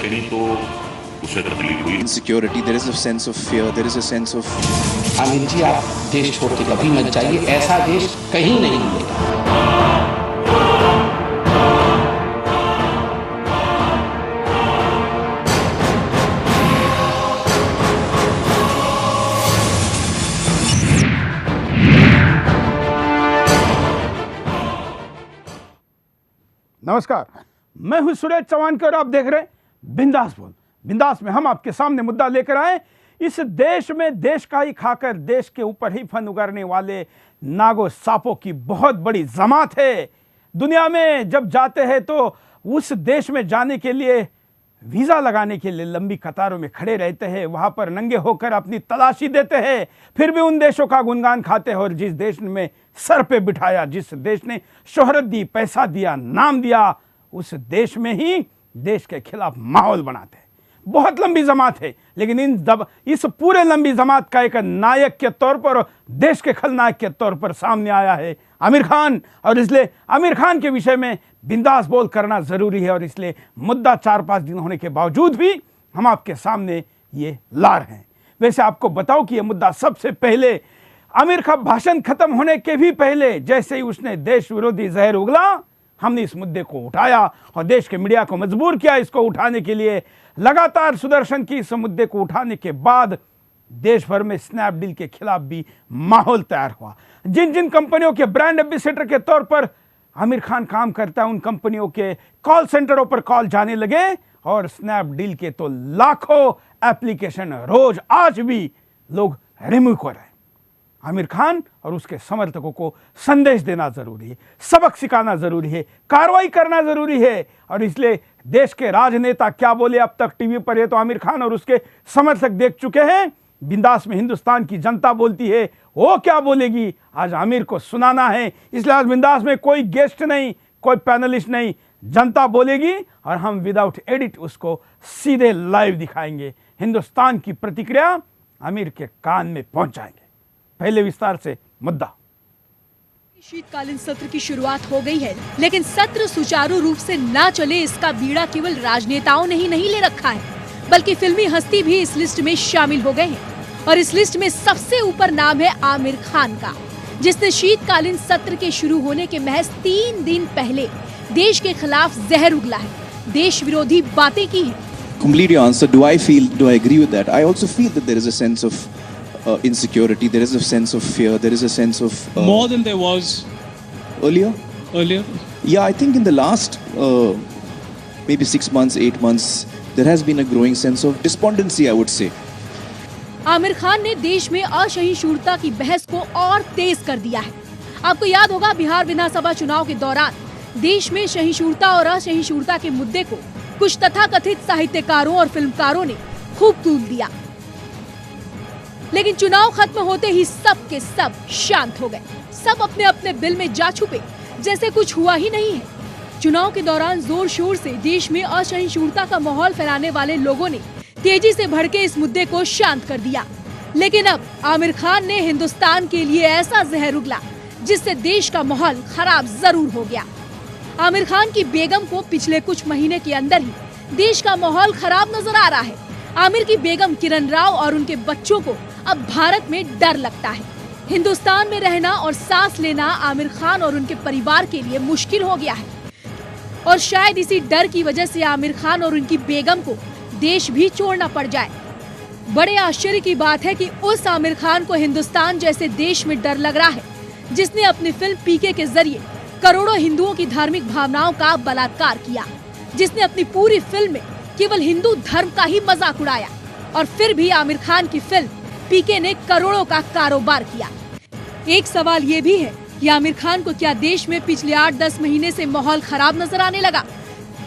कहीं तो उसे तकलीफ हुई। Insecurity, there is a sense of fear, there is a sense of Aamir जी, आप देश छोड़ के कभी मत जाइए, ऐसा देश कहीं नहीं मिलेगा। नमस्कार, मैं हूं सुरेश चौहान और आप देख रहे हैं बिंदास बोल। बिंदास में हम आपके सामने मुद्दा लेकर आए। इस देश में देश का ही खाकर देश के ऊपर ही फन उगारने वाले नागो सांपों की बहुत बड़ी जमात है। दुनिया में जब जाते हैं तो उस देश में जाने के लिए वीज़ा लगाने के लिए लंबी कतारों में खड़े रहते हैं, वहाँ पर नंगे होकर अपनी तलाशी देते हैं, फिर भी उन देशों का गुणगान खाते हैं और जिस देश में सर पे बिठाया, जिस देश ने शोहरत दी, पैसा दिया, नाम दिया, उस देश में ही देश के खिलाफ माहौल बनाते हैं। बहुत लंबी जमात है, लेकिन इस पूरे लंबी जमात का एक नायक के तौर पर और देश के खलनायक के तौर पर सामने आया है आमिर खान। और इसलिए आमिर खान के विषय में बिंदास बोल करना जरूरी है और इसलिए मुद्दा 4-5 दिन होने के बावजूद भी हम आपके सामने ये ला रहे हैं। वैसे आपको बताओ कि यह मुद्दा सबसे पहले आमिर का भाषण खत्म होने के भी पहले, जैसे ही उसने देश विरोधी जहर उगला, हमने इस मुद्दे को उठाया और देश के मीडिया को मजबूर किया इसको उठाने के लिए। लगातार सुदर्शन की इस मुद्दे को उठाने के बाद देश भर में स्नैपडील के खिलाफ भी माहौल तैयार हुआ। जिन जिन कंपनियों के ब्रांड एम्बेसडर के तौर पर आमिर खान काम करता है, उन कंपनियों के कॉल सेंटरों पर कॉल जाने लगे और स्नैपडील के तो लाखों एप्लीकेशन रोज आज भी लोग रिमूव कर रहे हैं। आमिर खान और उसके समर्थकों को संदेश देना जरूरी है, सबक सिखाना जरूरी है, कार्रवाई करना जरूरी है। और इसलिए देश के राजनेता क्या बोले अब तक टीवी पर, ये तो आमिर खान और उसके समर्थक देख चुके हैं। बिंदास में हिंदुस्तान की जनता बोलती है, वो क्या बोलेगी आज आमिर को सुनाना है। इसलिए आज बिंदास में कोई गेस्ट नहीं, कोई पैनलिस्ट नहीं, जनता बोलेगी और हम विदाउट एडिट उसको सीधे लाइव दिखाएंगे। हिंदुस्तान की प्रतिक्रिया आमिर के कान में पहुंचाएंगे। पहले विस्तार से मुद्दा। शीतकालीन सत्र की शुरुआत हो गई है, लेकिन सत्र सुचारू रूप से ना चले इसका बीड़ा केवल राजनेताओं ने ही नहीं ले रखा है, बल्कि फिल्मी हस्ती भी इस लिस्ट में शामिल हो गए हैं। और इस लिस्ट में सबसे ऊपर नाम है आमिर खान का, जिसने शीतकालीन सत्र के शुरू होने के महज 3 दिन पहले देश के खिलाफ जहर उगला है, देश विरोधी बातें की है। Completely answer. Do I agree with that? I also feel that there is a sense of insecurity, there is a sense of fear, there is a sense of more than there was earlier. Yeah, I think in the last maybe 6 months, 8 months, there has been a growing sense of despondency, I would say. Aamir Khan ने देश में असहिष्णुता की बहस को और तेज कर दिया है। आपको याद होगा बिहार विधानसभा चुनाव के दौरान देश में सहिष्णुता और असहिष्णुता के मुद्दे को कुछ तथाकथित साहित्यकारों और फिल्मकारों ने खूब तूल दिया, लेकिन चुनाव खत्म होते ही सब के सब शांत हो गए। सब अपने अपने बिल में जा छुपे, जैसे कुछ हुआ ही नहीं है। चुनाव के दौरान जोर शोर से देश में असहिष्णुता का माहौल फैलाने वाले लोगों ने तेजी से भड़के इस मुद्दे को शांत कर दिया। लेकिन अब आमिर खान ने हिंदुस्तान के लिए ऐसा जहर उगला जिससे देश का माहौल खराब जरूर हो गया। आमिर खान की बेगम को पिछले कुछ महीने के अंदर ही देश का माहौल खराब नजर आ रहा है। आमिर की बेगम किरण राव और उनके बच्चों को अब भारत में डर लगता है। हिंदुस्तान में रहना और सांस लेना आमिर खान और उनके परिवार के लिए मुश्किल हो गया है और शायद इसी डर की वजह से आमिर खान और उनकी बेगम को देश भी छोड़ना पड़ जाए। बड़े आश्चर्य की बात है कि उस आमिर खान को हिंदुस्तान जैसे देश में डर लग रहा है, जिसने अपनी फिल्म पीके के जरिए करोड़ों हिंदुओं की धार्मिक भावनाओं का बलात्कार किया, जिसने अपनी पूरी फिल्म में केवल हिंदू धर्म का ही मजाक उड़ाया। और फिर भी आमिर खान की फिल्म पीके ने करोड़ों का कारोबार किया। एक सवाल ये भी है कि आमिर खान को क्या देश में पिछले 8-10 महीने से माहौल खराब नजर आने लगा?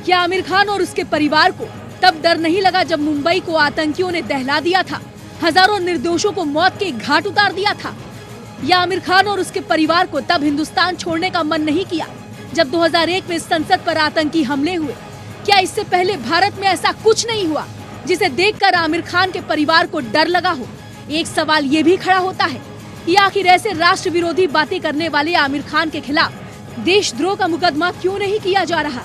क्या आमिर खान और उसके परिवार को तब डर नहीं लगा जब मुंबई को आतंकियों ने दहला दिया था, हजारों निर्दोषों को मौत के घाट उतार दिया था? या आमिर खान और उसके परिवार को तब हिंदुस्तान छोड़ने का मन नहीं किया जब 2001 में संसद पर आतंकी हमले हुए? क्या इससे पहले भारत में ऐसा कुछ नहीं हुआ जिसे देखकर आमिर खान के परिवार को डर लगा हो? एक सवाल ये भी खड़ा होता है कि आखिर ऐसे राष्ट्र विरोधी बातें करने वाले आमिर खान के खिलाफ देशद्रोह का मुकदमा क्यों नहीं किया जा रहा?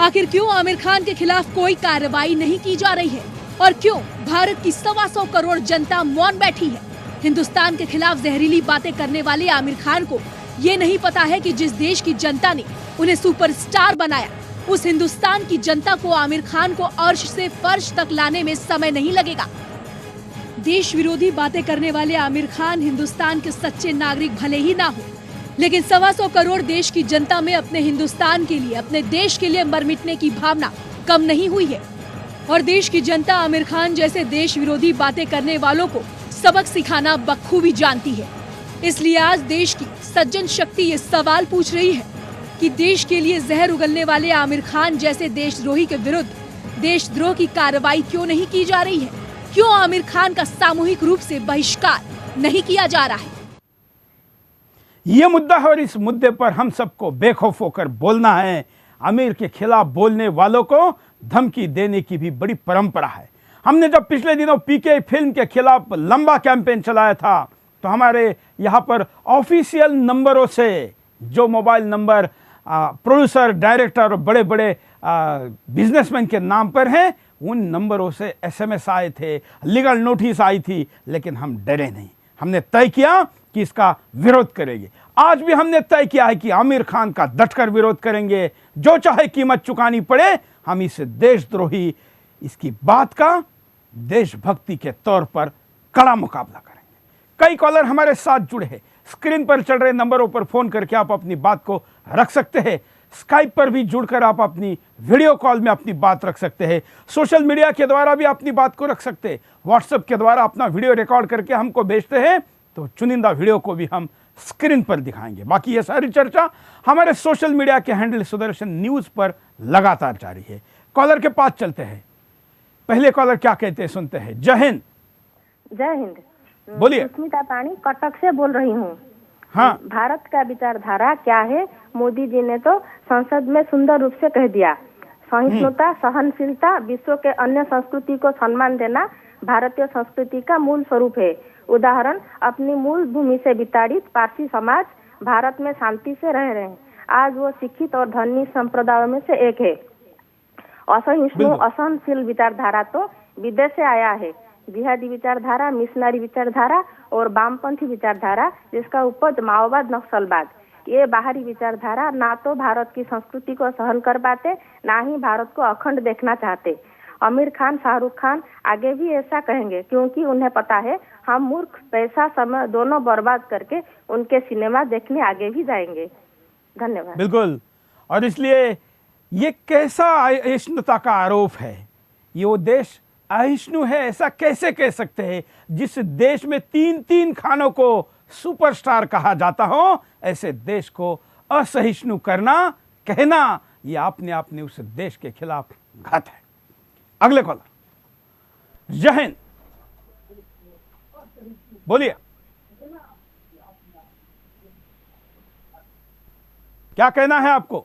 आखिर क्यों आमिर खान के खिलाफ कोई कार्रवाई नहीं की जा रही है और क्यों भारत की 125 करोड़ जनता मौन बैठी है? हिंदुस्तान के खिलाफ जहरीली बातें करने वाले आमिर खान को ये नहीं पता है कि जिस देश की जनता ने उन्हें सुपरस्टार बनाया, उस हिंदुस्तान की जनता को आमिर खान को अर्श से फर्श तक लाने में समय नहीं लगेगा। देश विरोधी बातें करने वाले आमिर खान हिंदुस्तान के सच्चे नागरिक भले ही ना हो, लेकिन 125 करोड़ देश की जनता में अपने हिंदुस्तान के लिए, अपने देश के लिए मर मिटने की भावना कम नहीं हुई है और देश की जनता आमिर खान जैसे देश विरोधी बातें करने वालों को सबक सिखाना बखूबी जानती है। इसलिए आज देश की सज्जन शक्ति ये सवाल पूछ रही है कि देश के लिए जहर उगलने वाले आमिर खान जैसे देशद्रोही के विरुद्ध देशद्रोह की कार्रवाई क्यों नहीं की जा रही है? क्यों आमिर खान का सामूहिक रूप से बहिष्कार नहीं किया जा रहा है? ये मुद्दा है और इस मुद्दे पर हम सबको बेखौफ होकर बोलना है। आमिर के खिलाफ बोलने वालों को धमकी देने की भी बड़ी परंपरा है। हमने जब पिछले दिनों पीके फिल्म के खिलाफ लंबा कैंपेन चलाया था तो हमारे यहाँ पर ऑफिशियल नंबरों से, जो मोबाइल नंबर प्रोड्यूसर, डायरेक्टर और बड़े बड़े बिजनेसमैन के नाम पर हैं, उन नंबरों से एसएमएस आए थे, लीगल नोटिस आई थी, लेकिन हम डरे नहीं। हमने तय किया कि इसका विरोध करेंगे। आज भी हमने तय किया है कि आमिर खान का डटकर विरोध करेंगे, जो चाहे कीमत चुकानी पड़े। हम इस देशद्रोही, इसकी बात का देशभक्ति के तौर पर कड़ा मुकाबला करेंगे। कई कॉलर हमारे साथ जुड़े हैं। स्क्रीन पर चल रहे नंबरों पर फोन करके आप अपनी बात को रख सकते हैं। स्काइप पर भी जुड़कर आप अपनी वीडियो कॉल में अपनी बात रख सकते हैं। सोशल मीडिया के द्वारा भी अपनी बात को रख सकते हैं। व्हाट्सएप के द्वारा अपना वीडियो रिकॉर्ड करके हमको भेजते हैं तो चुनिंदा वीडियो को भी हम स्क्रीन पर दिखाएंगे। बाकी ये सारी चर्चा हमारे सोशल मीडिया के हैंडल सुदर्शन न्यूज पर लगातार जारी है। कॉलर के पास चलते हैं। पहले कॉलर क्या कहते हैं सुनते हैं। जय हिंद। जय हिंद। बोलिए। सुष्मिता पानी कटक से बोल रही हूँ। हाँ, भारत का विचारधारा क्या है? मोदी जी ने तो संसद में सुंदर रूप से कह दिया। सहिष्णुता, सहनशीलता, विश्व के अन्य संस्कृति को सम्मान देना भारतीय संस्कृति का मूल स्वरूप है। उदाहरण, अपनी मूल भूमि से विताड़ित पारसी समाज भारत में शांति से रह रहे हैं। आज वो शिक्षित और धनी संप्रदायों में से एक है। असहिष्णु, असहनशील विचारधारा तो विदेश से आया है। जिहादी विचारधारा, मिशनरी विचारधारा और वामपंथी विचारधारा, जिसका उपज माओवाद, नक्सलवाद, ये बाहरी विचारधारा ना तो भारत की संस्कृति को सहन कर पाते, ना ही भारत को अखंड देखना चाहते। आमिर खान, शाहरुख खान आगे भी ऐसा कहेंगे, क्योंकि उन्हें पता है हम मूर्ख, पैसा, समय दोनों बर्बाद करके उनके सिनेमा देखने आगे भी जाएंगे। धन्यवाद। बिल्कुल। और इसलिए ये कैसा अहिष्णुता का आरोप है? ये वो देश अहिष्णु है ऐसा कैसे कह सकते हैं जिस देश में 3-3 खानों को सुपरस्टार कहा जाता हो? ऐसे देश को असहिष्णु करना, कहना, ये अपने आप में उस देश के खिलाफ घात है। अगले कॉलर। जय हिंद। बोलिए, क्या कहना है आपको?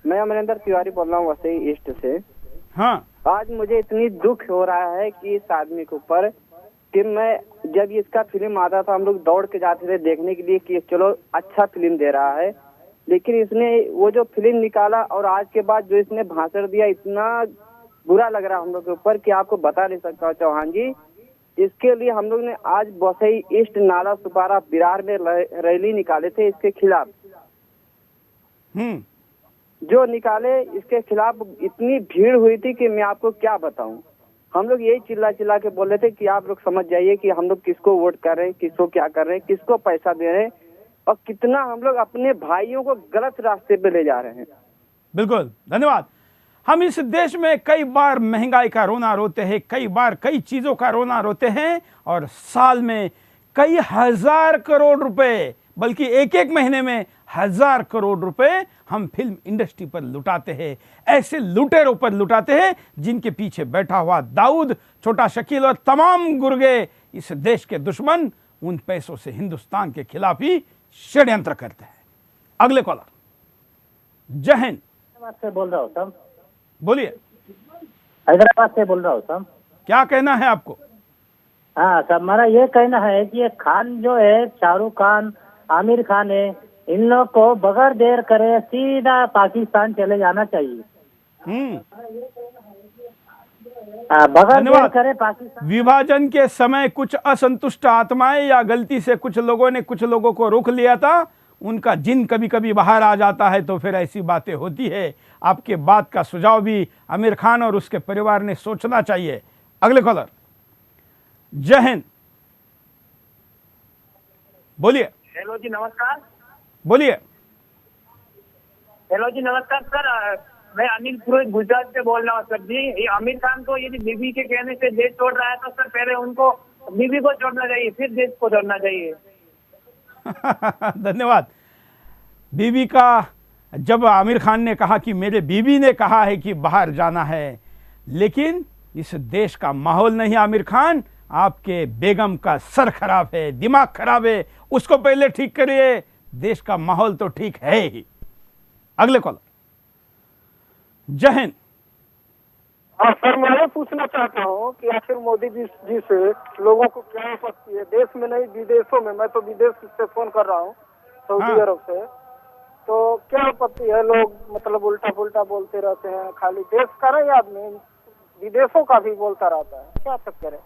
मैं अमरिंदर तिवारी बोल रहा हूँ वसई ईस्ट से। हाँ, आज मुझे इतनी दुख हो रहा है कि इस आदमी के ऊपर कि मैं जब इसका फिल्म आता था हम लोग दौड़ के जाते थे देखने के लिए कि चलो अच्छा फिल्म दे रहा है, लेकिन इसने वो जो फिल्म निकाला और आज के बाद जो इसने भाषण दिया, इतना बुरा लग रहा है हम लोग के ऊपर कि आपको बता नहीं सकता चौहान जी। इसके लिए हम लोग ने आज वसई ईस्ट, नाला सुपारा, बिरार में रैली निकाले थे इसके खिलाफ। जो निकाले इसके खिलाफ इतनी भीड़ हुई थी कि मैं आपको क्या बताऊं। हम लोग यही चिल्ला चिल्ला के बोल रहे थे कि आप लोग समझ जाइए कि हम लोग किसको वोट कर रहे हैं, किसको क्या कर रहे हैं, किसको पैसा दे रहे हैं और कितना हम लोग अपने भाइयों को गलत रास्ते पे ले जा रहे हैं। बिल्कुल, धन्यवाद। हम इस देश में कई बार महंगाई का रोना रोते हैं, कई बार कई चीजों का रोना रोते हैं और साल में कई हजार करोड़ रुपए, बल्कि एक महीने में 1000 करोड़ रुपए हम फिल्म इंडस्ट्री पर लुटाते हैं। ऐसे लुटेरों पर लुटाते हैं जिनके पीछे बैठा हुआ दाऊद, छोटा शकील और तमाम गुर्गे इस देश के दुश्मन उन पैसों से हिंदुस्तान के खिलाफ ही षड्यंत्र करते हैं। अगले कॉलर। जय हिंद। हैदराबाद से बोल रहा हूँ साहब। बोलिए। हैदराबाद से बोल रहा हूँ साहब। क्या कहना है आपको? हाँ साहब, हमारा ये कहना है कि ये खान जो है, शाहरुख खान, आमिर खान है, इन लोग को बगैर देर करे सीधा पाकिस्तान चले जाना चाहिए। धन्यवाद। करे पाकिस्तान। विभाजन के समय कुछ असंतुष्ट आत्माएं या गलती से कुछ लोगों ने कुछ लोगों को रोक लिया था, उनका जिन कभी कभी बाहर आ जाता है तो फिर ऐसी बातें होती है। आपके बात का सुझाव भी आमिर खान और उसके परिवार ने सोचना चाहिए। अगले कॉलर, जय हिंद, बोलिए। हेलो जी नमस्कार। बोलिए। हेलो जी नमस्कार सर, मैं अनिल पुरोहित गुजरात से बोल रहा हूँ सर जी। ये आमिर खान को यदि बीबी के कहने से देश छोड़ रहा है तो सर पहले उनको बीबी को छोड़ना चाहिए, फिर देश को छोड़ना चाहिए। धन्यवाद। बीबी का, जब आमिर खान ने कहा कि मेरे बीबी ने कहा है कि बाहर जाना है, लेकिन इस देश का माहौल नहीं। आमिर खान, आपके बेगम का सर खराब है, दिमाग खराब है, उसको पहले ठीक करिए। देश का माहौल तो ठीक है ही। अगले कॉलर, जय हिंद। हाँ सर, मैं ये पूछना चाहता हूँ कि आखिर मोदी जी से लोगों को क्या आपत्ति है, देश में नहीं विदेशों में। मैं तो विदेश से फोन कर रहा हूँ, सऊदी अरब से। तो क्या आपत्ति है, लोग मतलब उल्टा पुल्टा बोलते रहते हैं, खाली देश का नहीं आदमी विदेशों का भी बोलता रहता है, क्या तक करे।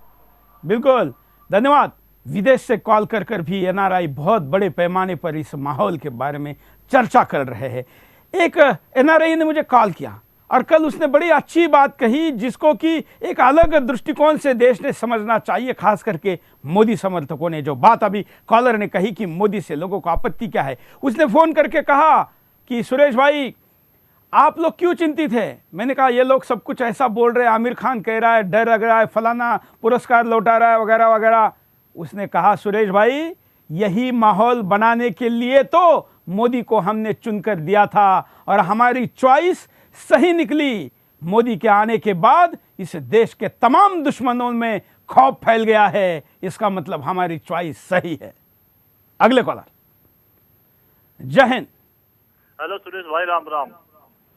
बिल्कुल, धन्यवाद। विदेश से कॉल कर कर भी एनआरआई बहुत बड़े पैमाने पर इस माहौल के बारे में चर्चा कर रहे हैं। एक एनआरआई ने मुझे कॉल किया और कल उसने बड़ी अच्छी बात कही, जिसको कि एक अलग दृष्टिकोण से देश ने समझना चाहिए, खास करके मोदी समर्थकों ने। जो बात अभी कॉलर ने कही कि मोदी से लोगों को आपत्ति क्या है, उसने फोन करके कहा कि सुरेश भाई, आप लोग क्यों चिंतित हैं। मैंने कहा ये लोग सब कुछ ऐसा बोल रहे हैं, आमिर खान कह रहा है, डर लग रहा है, फलाना पुरस्कार लौटा रहा है, वगैरह वगैरह। उसने कहा सुरेश भाई, यही माहौल बनाने के लिए तो मोदी को हमने चुनकर दिया था और हमारी चॉइस सही निकली। मोदी के आने के बाद इस देश के तमाम दुश्मनों में खौफ फैल गया है, इसका मतलब हमारी चॉइस सही है। अगले कॉलर, जय हिंद। हेलो सुरेश भाई, राम राम।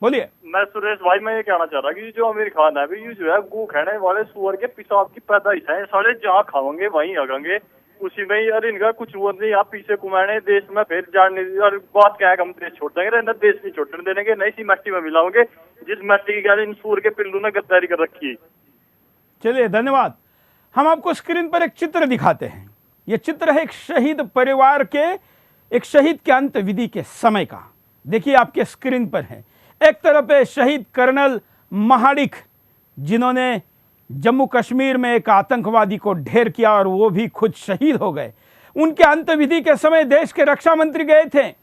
बोलिए। मैं सुरेश भाई, मैं ये कहना चाह रहा कि जो आमिर खान है अभी, ये जो है गू खाने वाले सुअर के पेशाब की पैदाइश है। सारे जहाँ खाओगे वहीं आगेंगे, उसी में ही। अरे इनका कुछ हुआ नहीं, आप पीछे घुमाने देश में फिर जानने। और बात क्या है, हम देश छोड़ देंगे ना, देश नहीं छोड़ने देंगे, नई सी मिट्टी में मिलाओगे जिस मिट्टी की क्या इन सूर के पिल्लू ने गद्दारी कर रखी है। चलिए, धन्यवाद। हम आपको स्क्रीन पर एक चित्र दिखाते हैं। यह चित्र है एक शहीद परिवार के, एक शहीद के अंत विधि के समय का। देखिए, आपके स्क्रीन पर है। एक तरफ है शहीद कर्नल महाडिक, जिन्होंने जम्मू कश्मीर में एक आतंकवादी को ढेर किया और वो भी खुद शहीद हो गए। उनके अंत्यविधि के समय देश के रक्षा मंत्री गए थे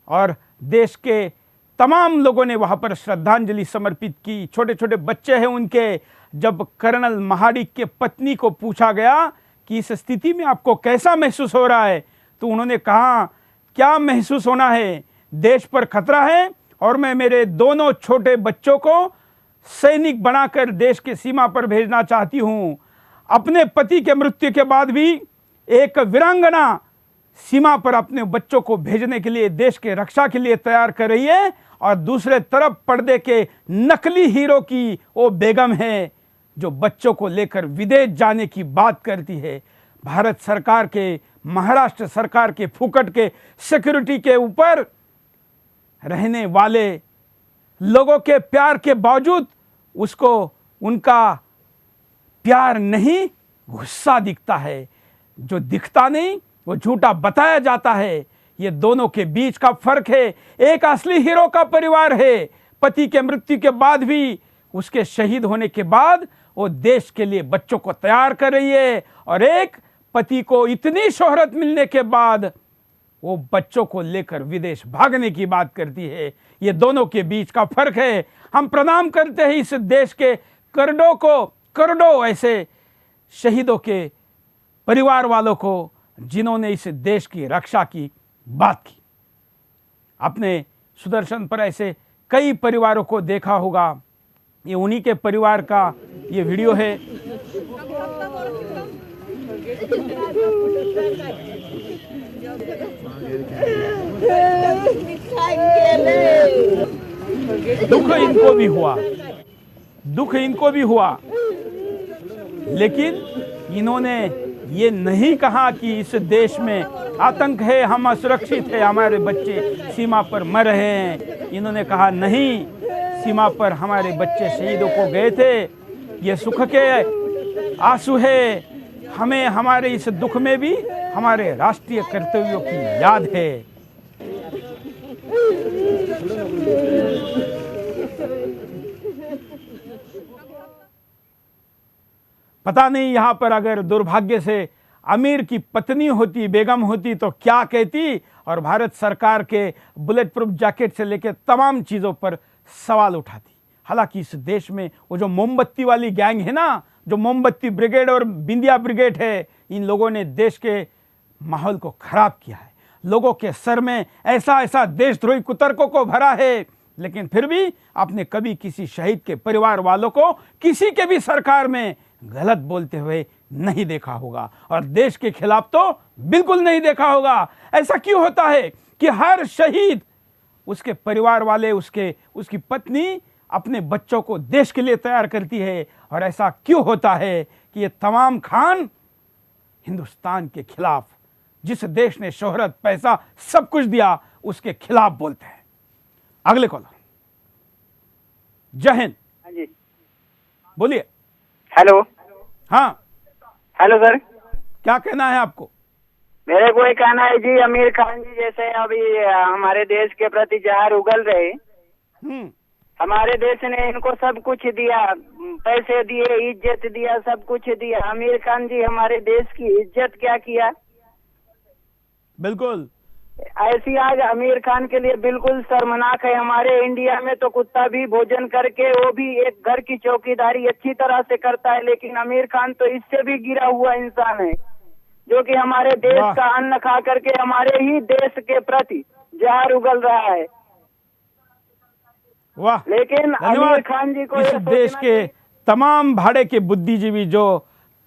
और देश के तमाम लोगों ने वहां पर श्रद्धांजलि समर्पित की। छोटे छोटे बच्चे हैं उनके। जब कर्नल महाडिक के पत्नी को पूछा गया कि इस स्थिति में आपको कैसा महसूस हो रहा है, तो उन्होंने कहा, क्या महसूस होना है, देश पर खतरा है और मैं मेरे दोनों छोटे बच्चों को सैनिक बनाकर देश के सीमा पर भेजना चाहती हूं। अपने पति के मृत्यु के बाद भी एक वीरांगना सीमा पर अपने बच्चों को भेजने के लिए, देश के रक्षा के लिए तैयार कर रही है, और दूसरे तरफ पर्दे के नकली हीरो की वो बेगम है जो बच्चों को लेकर विदेश जाने की बात करती है। भारत सरकार के, महाराष्ट्र सरकार के फुकट के सिक्योरिटी के ऊपर रहने वाले लोगों के प्यार के बावजूद उसको उनका प्यार नहीं, गुस्सा दिखता है। जो दिखता नहीं वो झूठा बताया जाता है। ये दोनों के बीच का फर्क है। एक असली हीरो का परिवार है, पति के मृत्यु के बाद भी, उसके शहीद होने के बाद वो देश के लिए बच्चों को तैयार कर रही है, और एक पति को इतनी शोहरत मिलने के बाद वो बच्चों को लेकर विदेश भागने की बात करती है। ये दोनों के बीच का फर्क है। हम प्रणाम करते हैं इस देश के करोड़ों ऐसे शहीदों के परिवार वालों को, जिन्होंने इस देश की रक्षा की बात की। आपने सुदर्शन पर ऐसे कई परिवारों को देखा होगा। ये उन्हीं के परिवार का ये वीडियो है। दुख इनको भी हुआ, लेकिन इन्होंने ये नहीं कहा कि इस देश में आतंक है, हम असुरक्षित है, हमारे बच्चे सीमा पर मर रहे हैं। इन्होंने कहा नहीं, सीमा पर हमारे बच्चे शहीदों को गए थे। ये सुख के आंसू है, हमें हमारे इस दुख में भी हमारे राष्ट्रीय कर्तव्यों की याद है। पता नहीं यहाँ पर अगर दुर्भाग्य से अमीर की पत्नी होती, बेगम होती तो क्या कहती, और भारत सरकार के बुलेट प्रूफ जैकेट से लेकर तमाम चीज़ों पर सवाल उठाती। हालांकि इस देश में वो जो मोमबत्ती वाली गैंग है ना, जो मोमबत्ती ब्रिगेड और बिंदिया ब्रिगेड है, इन लोगों ने देश के माहौल को खराब किया है। लोगों के सर में ऐसा ऐसा देशद्रोही कुतर्कों को भरा है, लेकिन फिर भी आपने कभी किसी शहीद के परिवार वालों को किसी के भी सरकार में गलत बोलते हुए नहीं देखा होगा, और देश के खिलाफ तो बिल्कुल नहीं देखा होगा। ऐसा क्यों होता है कि हर शहीद, उसके परिवार वाले, उसकी पत्नी अपने बच्चों को देश के लिए तैयार करती है, और ऐसा क्यों होता है कि ये तमाम खान हिंदुस्तान के खिलाफ, जिस देश ने शोहरत, पैसा, सब कुछ दिया, उसके खिलाफ बोलते हैं। अगले कॉलर। जय हिंद। हाँ जी, बोलिए। हेलो। हाँ हेलो सर, क्या कहना है आपको? मेरे को ये कहना है जी, आमिर खान जी जैसे अभी हमारे देश के प्रति जहर उगल रहे, हमारे देश ने इनको सब कुछ दिया, पैसे दिए, इज्जत दिया, सब कुछ दिया। आमिर खान जी हमारे देश की इज्जत क्या किया? बिल्कुल ऐसी आज आमिर खान के लिए बिल्कुल शर्मनाक है। हमारे इंडिया में तो कुत्ता भी भोजन करके, वो भी एक घर की चौकीदारी अच्छी तरह से करता है, लेकिन आमिर खान तो इससे भी गिरा हुआ इंसान है, जो कि हमारे देश का अन्न खा करके हमारे ही देश के प्रति जहर उगल रहा है। वाह, लेकिन आमिर खान जी को इस देश के तमाम भाड़े के बुद्धिजीवी जो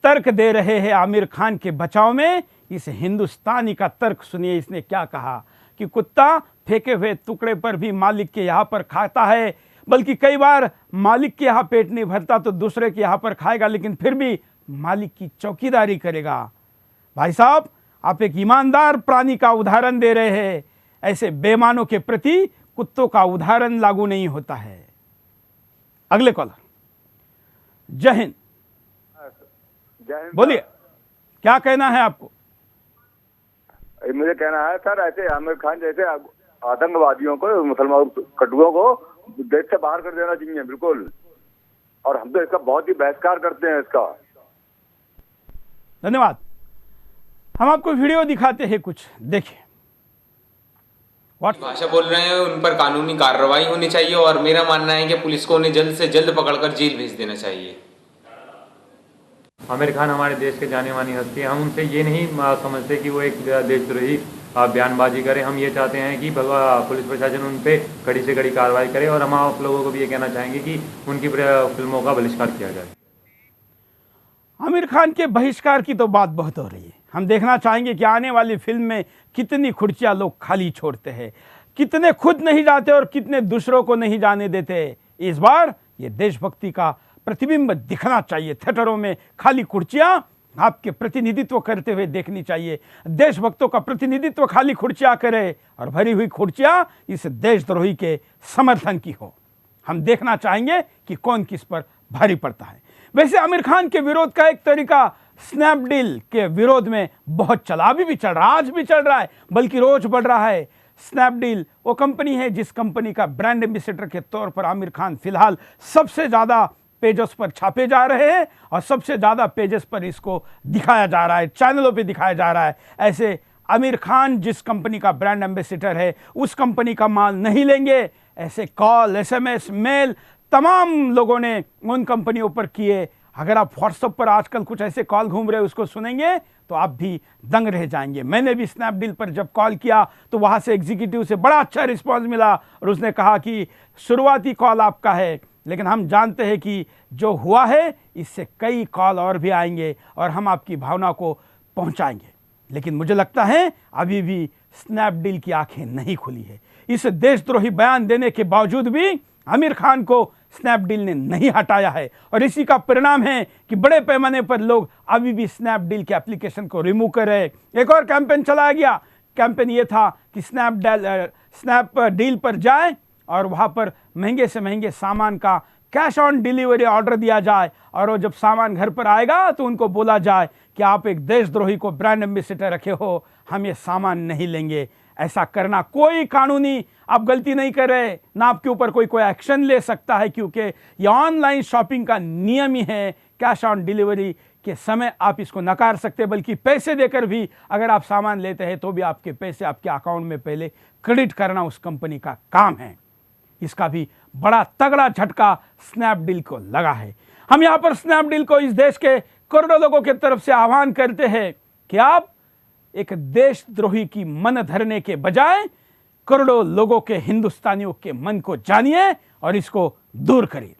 तर्क दे रहे हैं आमिर खान के बचाव में, इस हिंदुस्तानी का तर्क सुनिए। इसने क्या कहा कि कुत्ता फेंके हुए टुकड़े पर भी मालिक के यहाँ पर खाता है, बल्कि कई बार मालिक के यहाँ पेट नहीं भरता तो दूसरे के यहाँ पर खाएगा, लेकिन फिर भी मालिक की चौकीदारी करेगा। भाई साहब, आप एक ईमानदार प्राणी का उदाहरण दे रहे हैं, ऐसे बेईमानों के प्रति कुत्तों का उदाहरण लागू नहीं होता है। अगले कॉलर। जय हिंद। बोलिए, क्या कहना है आपको? मुझे कहना है सर, ऐसे आमिर खान जैसे आतंकवादियों को, मुसलमान कटुओं को देश से बाहर कर देना चाहिए बिल्कुल, और हम तो इसका बहुत ही बहिष्कार करते हैं इसका। धन्यवाद। हम आपको वीडियो दिखाते हैं, कुछ देखिए। भाषा बोल रहे हैं उन पर कानूनी कार्रवाई होनी चाहिए, और मेरा मानना है कि पुलिस को उन्हें जल्द से जल्द पकड़कर जेल भेज देना चाहिए। आमिर खान हमारे देश के जाने मानी हस्ती है, हम उनसे ये नहीं समझते कि वो एक देशद्रोही बयानबाजी करे। हम ये चाहते हैं कि पुलिस प्रशासन उन पे कड़ी से कड़ी कार्रवाई करे, और हम आप लोगों को भी ये कहना चाहेंगे कि उनकी फिल्मों का बहिष्कार किया जाए। आमिर खान के बहिष्कार की तो बात बहुत हो रही है। हम देखना चाहेंगे कि आने वाली फिल्म में कितनी खुर्चियां लोग खाली छोड़ते हैं, कितने खुद नहीं जाते और कितने दूसरों को नहीं जाने देते। इस बार ये देशभक्ति का प्रतिबिंब दिखना चाहिए। थिएटरों में खाली कुर्सियां आपके प्रतिनिधित्व करते हुए देखनी चाहिए। देशभक्तों का प्रतिनिधित्व खाली कुर्सियां करे, और भरी हुई कुर्सियां इस देशद्रोही के समर्थन की हो। हम देखना चाहेंगे कि कौन किस पर भारी पड़ता है। वैसे आमिर खान के विरोध का एक तरीका स्नैपडील के विरोध में बहुत चला, अभी भी चल रहा, आज भी चल रहा है, बल्कि रोज बढ़ रहा है। स्नैपडील वो कंपनी है जिस कंपनी का ब्रांड एम्बेसडर के तौर पर आमिर खान फिलहाल सबसे ज्यादा पेजेस पर छापे जा रहे हैं, और सबसे ज्यादा पेजेस पर इसको दिखाया जा रहा है, चैनलों पे दिखाया जा रहा है। ऐसे आमिर खान जिस कंपनी का ब्रांड एम्बेसडर है, उस कंपनी का माल नहीं लेंगे, ऐसे कॉल, SMS, मेल तमाम लोगों ने उन कंपनियों पर किए। अगर आप व्हाट्सएप पर आजकल कुछ ऐसे कॉल घूम रहे, उसको सुनेंगे तो आप भी दंग रह जाएंगे। मैंने भी स्नैपडील पर जब कॉल किया तो वहां से एग्जीक्यूटिव से बड़ा अच्छा रिस्पांस मिला, और उसने कहा कि शुरुआती कॉल आपका है, लेकिन हम जानते हैं कि जो हुआ है इससे कई कॉल और भी आएंगे, और हम आपकी भावना को पहुंचाएंगे। लेकिन मुझे लगता है अभी भी स्नैपडील की आंखें नहीं खुली है। इस देशद्रोही बयान देने के बावजूद भी आमिर खान को स्नैपडील ने नहीं हटाया है, और इसी का परिणाम है कि बड़े पैमाने पर लोग अभी भी स्नैपडील के एप्लीकेशन को रिमूव कर रहे हैं। एक और कैंपेन चलाया गया। कैंपेन ये था कि स्नैपडील पर जाएं और वहाँ पर महंगे से महंगे सामान का कैश ऑन डिलीवरी ऑर्डर दिया जाए और वो जब सामान घर पर आएगा तो उनको बोला जाए कि आप एक देशद्रोही को ब्रांड एम्बेसडर रखे हो, हम ये सामान नहीं लेंगे। ऐसा करना कोई कानूनी आप गलती नहीं कर रहे, ना आपके ऊपर कोई एक्शन ले सकता है, क्योंकि ये ऑनलाइन शॉपिंग का नियम ही है। कैश ऑन डिलीवरी के समय आप इसको नकार सकते, बल्कि पैसे देकर भी अगर आप सामान लेते हैं तो भी आपके पैसे आपके अकाउंट में पहले क्रेडिट करना उस कंपनी का काम है। इसका भी बड़ा तगड़ा झटका स्नैपडील को लगा है। हम यहां पर स्नैपडील को इस देश के करोड़ों लोगों की तरफ से आह्वान करते हैं कि आप एक देशद्रोही की मन धरने के बजाय करोड़ों लोगों के, हिंदुस्तानियों के मन को जानिए और इसको दूर करिए।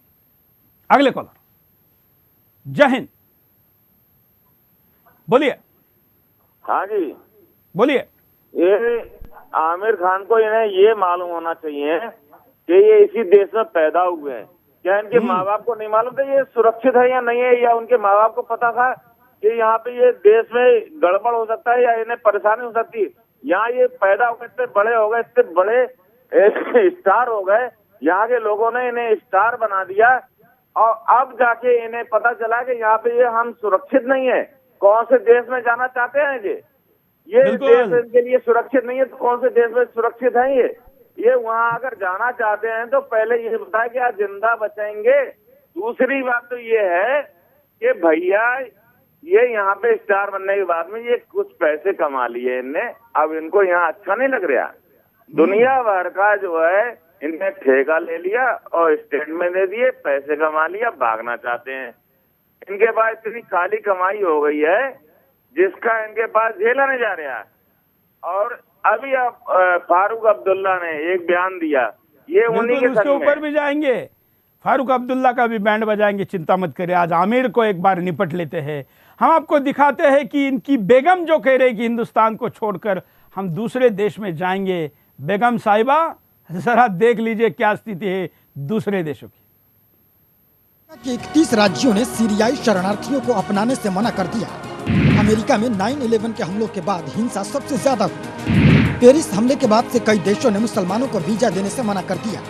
अगले कॉलर, जय हिंद, बोलिए। हाँ जी बोलिए। ये आमिर खान को इन्हें ये मालूम होना चाहिए कि ये इसी देश में पैदा हुए हैं। क्या इनके माँ बाप को नहीं मालूम था ये सुरक्षित है या नहीं है, या उनके माँ बाप को पता था कि यहाँ पे ये देश में गड़बड़ हो सकता है या इन्हें परेशानी हो सकती है? यहाँ ये पैदा हो गए, इतने बड़े हो गए, इतने बड़े स्टार हो गए, यहाँ के लोगों ने इन्हें स्टार बना दिया और अब जाके इन्हें पता चला कि यहाँ पे ये हम सुरक्षित नहीं है। कौन से देश में जाना चाहते हैं ये देश इनके लिए सुरक्षित नहीं है, तो कौन से देश में सुरक्षित है ये वहाँ अगर जाना चाहते हैं तो पहले ये बताए कि आप जिंदा बचेंगे। दूसरी बात तो ये है कि भैया ये यहाँ पे स्टार बनने के बाद में ये कुछ पैसे कमा लिए इनने, अब इनको यहाँ अच्छा नहीं लग रहा। दुनिया भर का जो है इनने ठेका ले लिया और स्टेटमेंट दे दिए, पैसे कमा लिया, भागना चाहते हैं। इनके पास इतनी काली कमाई हो गई है जिसका इनके पास झेला नहीं जा रहा। और अभी अब फारूक अब्दुल्ला ने एक बयान दिया, ये उन्हीं के उसके ऊपर भी जाएंगे, फारूक अब्दुल्ला का भी बैंड बजाएंगे, चिंता मत करिए। आज आमिर को एक बार निपट लेते हैं। हम आपको दिखाते हैं कि इनकी बेगम जो कह रही कि हिंदुस्तान को छोड़कर हम दूसरे देश में जाएंगे। बेगम साहिबा जरा देख लीजिए क्या स्थिति है दूसरे देशों की। 31 राज्यों ने सीरियाई शरणार्थियों को अपनाने से मना कर दिया। अमेरिका में 9/11 के हमलों के बाद हिंसा सबसे ज्यादा हुई। पेरिस हमले के बाद से कई देशों ने मुसलमानों को वीजा देने से मना कर दिया।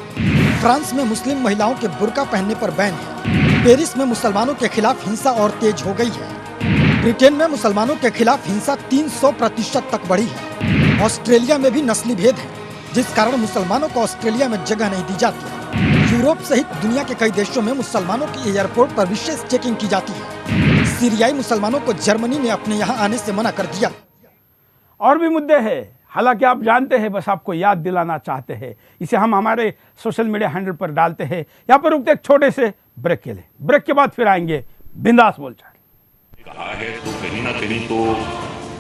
फ्रांस में मुस्लिम महिलाओं के बुर्का पहनने पर बैन है। पेरिस में मुसलमानों के खिलाफ हिंसा और तेज हो गई है। ब्रिटेन में मुसलमानों के खिलाफ हिंसा 300% तक बढ़ी है। ऑस्ट्रेलिया में भी नस्ली भेद है, जिस कारण मुसलमानों को ऑस्ट्रेलिया में जगह नहीं दी जाती। यूरोप सहित दुनिया के कई देशों में मुसलमानों की एयरपोर्ट पर विशेष चेकिंग की जाती है। सीरियाई मुसलमानों को जर्मनी ने अपने यहाँ आने से मना कर दिया। और भी मुद्दे हैं, हालांकि आप जानते हैं, बस आपको याद दिलाना चाहते हैं। इसे हम हमारे सोशल मीडिया हैंडल पर डालते हैं। यहाँ पर रुकते एक छोटे से ब्रेक के लिए, ब्रेक के बाद फिर आएंगे बिंदास बोलचाल। कहा है तो कहीं ना कहीं तो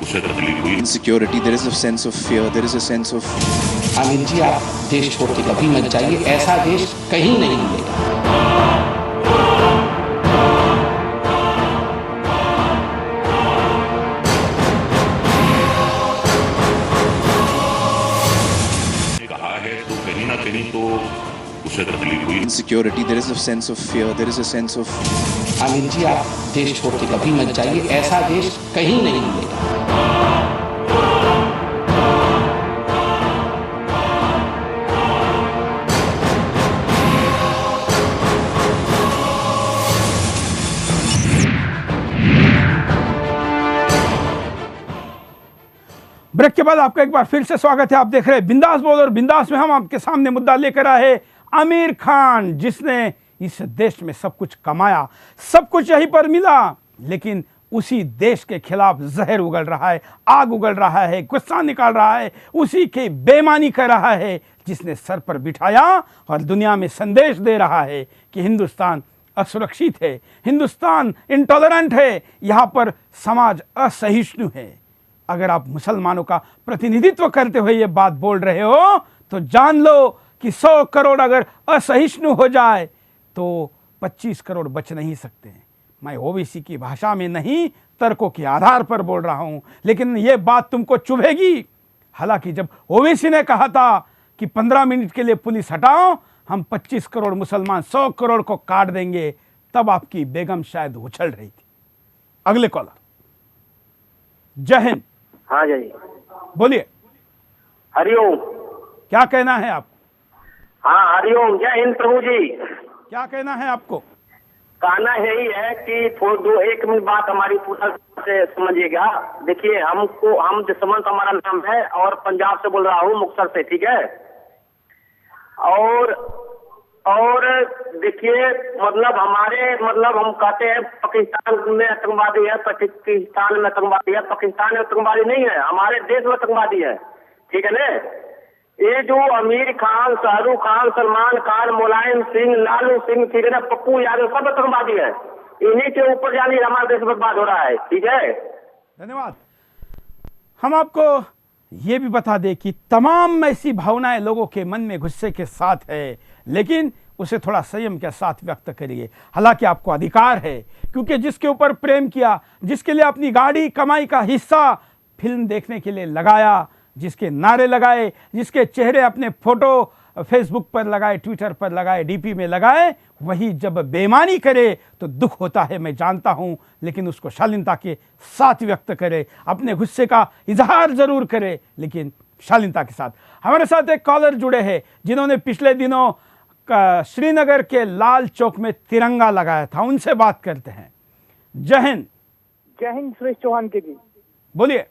उसे तकलीफ हुई। Insecurity, there is a sense of fear, there is a sense of Aamir जी आप देश छोड़ के कभी मत जाइए, ऐसा देश कहीं नहीं मिलेगा। कहीं तो उसे तकलीफ हुई। Insecurity, there is a sense of fear, there is a sense of Aamir जी आप देश छोड़ के कभी मत जाइए, ऐसा देश कहीं नहीं मिलेगा। ब्रेक के बाद आपका एक बार फिर से स्वागत है। आप देख रहे हैं बिंदास बोल, और बिंदास में हम आपके सामने मुद्दा लेकर आए आमिर खान, जिसने इस देश में सब कुछ कमाया, सब कुछ यहीं पर मिला, लेकिन उसी देश के खिलाफ जहर उगल रहा है, आग उगल रहा है, गुस्सा निकाल रहा है, उसी की बेईमानी कर रहा है जिसने सर पर बिठाया और दुनिया में संदेश दे रहा है कि हिंदुस्तान असुरक्षित है, हिंदुस्तान इंटॉलरेंट है, यहाँ पर समाज असहिष्णु है। अगर आप मुसलमानों का प्रतिनिधित्व करते हुए ये बात बोल रहे हो तो जान लो कि 100 करोड़ अगर असहिष्णु हो जाए तो 25 करोड़ बच नहीं सकते। मैं ओबीसी की भाषा में नहीं, तर्कों के आधार पर बोल रहा हूं, लेकिन ये बात तुमको चुभेगी। हालांकि जब ओबीसी ने कहा था कि 15 मिनट के लिए पुलिस हटाओ, हम 25 करोड़ मुसलमान 100 करोड़ को काट देंगे, तब आपकी बेगम शायद उछल रही थी। अगले कॉलर, जय हिंद। हाँ जी बोलिए। हरिओम। क्या कहना है आप? हाँ, हरिओम, जय हिंद प्रभु जी। क्या कहना है आपको? कहना यही है कि एक मिनट बात हमारी पूरा से समझिएगा। देखिए, हम जसवंत हमारा नाम है और पंजाब से बोल रहा हूँ, मुक्तसर से, ठीक है। और देखिए, मतलब हम कहते हैं पाकिस्तान में आतंकवादी है, पाकिस्तान में आतंकवादी है। पाकिस्तान में आतंकवादी नहीं है, हमारे देश में आतंकवादी है, ठीक है ना। ये जो आमिर खान, शाहरुख खान, सलमान खान, मुलायम सिंह, लालू सिंह, ठीक है ना, पप्पू यादव, सब आतंकवादी है। इन्हीं के ऊपर जाने हमारा देश बर्बाद हो रहा है, ठीक है। धन्यवाद। हम आपको ये भी बता दें कि तमाम ऐसी भावनाएं लोगों के मन में गुस्से के साथ है, लेकिन उसे थोड़ा संयम के साथ व्यक्त करिए। हालांकि आपको अधिकार है, क्योंकि जिसके ऊपर प्रेम किया, जिसके लिए अपनी गाड़ी कमाई का हिस्सा फिल्म देखने के लिए लगाया, जिसके नारे लगाए, जिसके चेहरे अपने फोटो फेसबुक पर लगाए, ट्विटर पर लगाए, डीपी में लगाए, वही जब बेईमानी करे तो दुख होता है, मैं जानता हूं। लेकिन उसको शालीनता के साथ व्यक्त करे, अपने गुस्से का इजहार जरूर करे, लेकिन शालीनता के साथ। हमारे साथ एक कॉलर जुड़े हैं जिन्होंने पिछले दिनों श्रीनगर के लाल चौक में तिरंगा लगाया था। उनसे बात करते हैं। जय हिंद। जय हिंद सुरेश चौहान के जी। बोलिए।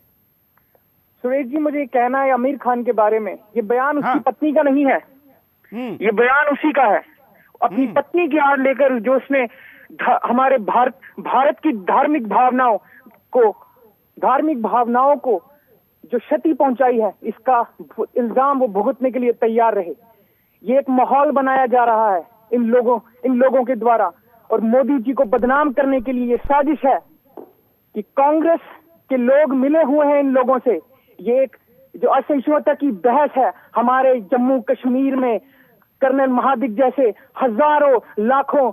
सुरेश जी, मुझे कहना है आमिर खान के बारे में, ये बयान उसकी पत्नी का नहीं है, ये बयान उसी का है। अपनी पत्नी की आड़ लेकर जो उसने हमारे भारत की धार्मिक भावनाओं को जो क्षति पहुंचाई है, इसका इल्जाम वो भुगतने के लिए तैयार रहे। ये एक माहौल बनाया जा रहा है इन लोगों के द्वारा, और मोदी जी को बदनाम करने के लिए ये साजिश है कि कांग्रेस के लोग मिले हुए हैं इन लोगों से। ये एक जो असहिष्णुता की बहस है, हमारे जम्मू कश्मीर में कर्नल महादिक जैसे हजारों लाखों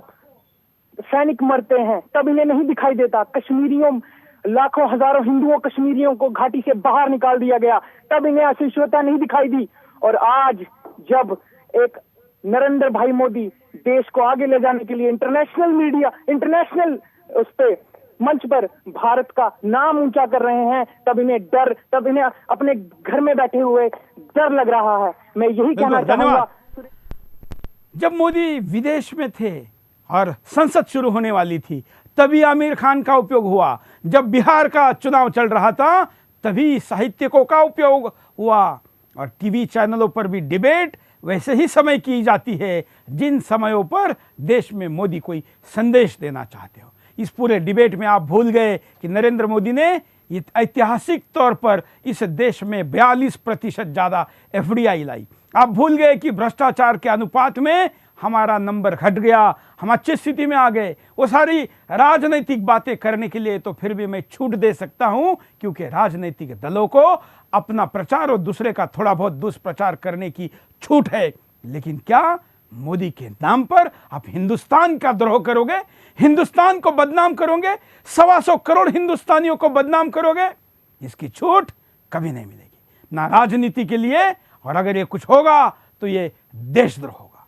सैनिक मरते हैं, तब इन्हें नहीं दिखाई देता। कश्मीरियों, लाखों हजारों हिंदुओं कश्मीरियों को घाटी से बाहर निकाल दिया गया, तब इन्हें असहिष्णुता नहीं दिखाई दी। और आज जब एक नरेंद्र भाई मोदी देश को आगे ले जाने के लिए इंटरनेशनल उस पे मंच पर भारत का नाम ऊंचा कर रहे हैं, तब इन्हें अपने घर में बैठे हुए डर लग रहा है। मैं यही कहना चाहूंगा। जब मोदी विदेश में थे और संसद शुरू होने वाली थी, तभी आमिर खान का उपयोग हुआ। जब बिहार का चुनाव चल रहा था, तभी साहित्यकों का उपयोग हुआ। और टीवी चैनलों पर भी डिबेट वैसे ही समय की जाती है जिन समयों पर देश में मोदी कोई संदेश देना चाहते हो। इस पूरे डिबेट में आप भूल गए कि नरेंद्र मोदी ने ऐतिहासिक तौर पर इस देश में 42% ज्यादा एफडीआई लाई। आप भूल गए कि भ्रष्टाचार के अनुपात में हमारा नंबर घट गया, हम अच्छी स्थिति में आ गए। वो सारी राजनीतिक बातें करने के लिए तो फिर भी मैं छूट दे सकता हूं, क्योंकि राजनीतिक दलों को अपना प्रचार और दूसरे का थोड़ा बहुत दुष्प्रचार करने की छूट है। लेकिन क्या मोदी के नाम पर आप हिंदुस्तान का द्रोह करोगे? हिंदुस्तान को बदनाम करोगे? 125 करोड़ हिंदुस्तानियों को बदनाम करोगे? इसकी छूट कभी नहीं मिलेगी, ना राजनीति के लिए, और अगर ये कुछ होगा तो ये देशद्रोह होगा।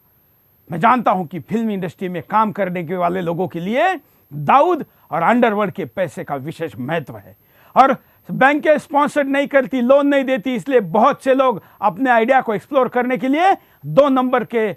मैं जानता हूं कि फिल्म इंडस्ट्री में काम करने के वाले लोगों के लिए दाऊद और अंडरवर्ल्ड के पैसे का विशेष महत्व है, और बैंकें स्पॉन्सर्ड नहीं करती, लोन नहीं देती, इसलिए बहुत से लोग अपने आइडिया को एक्सप्लोर करने के लिए 2 नंबर के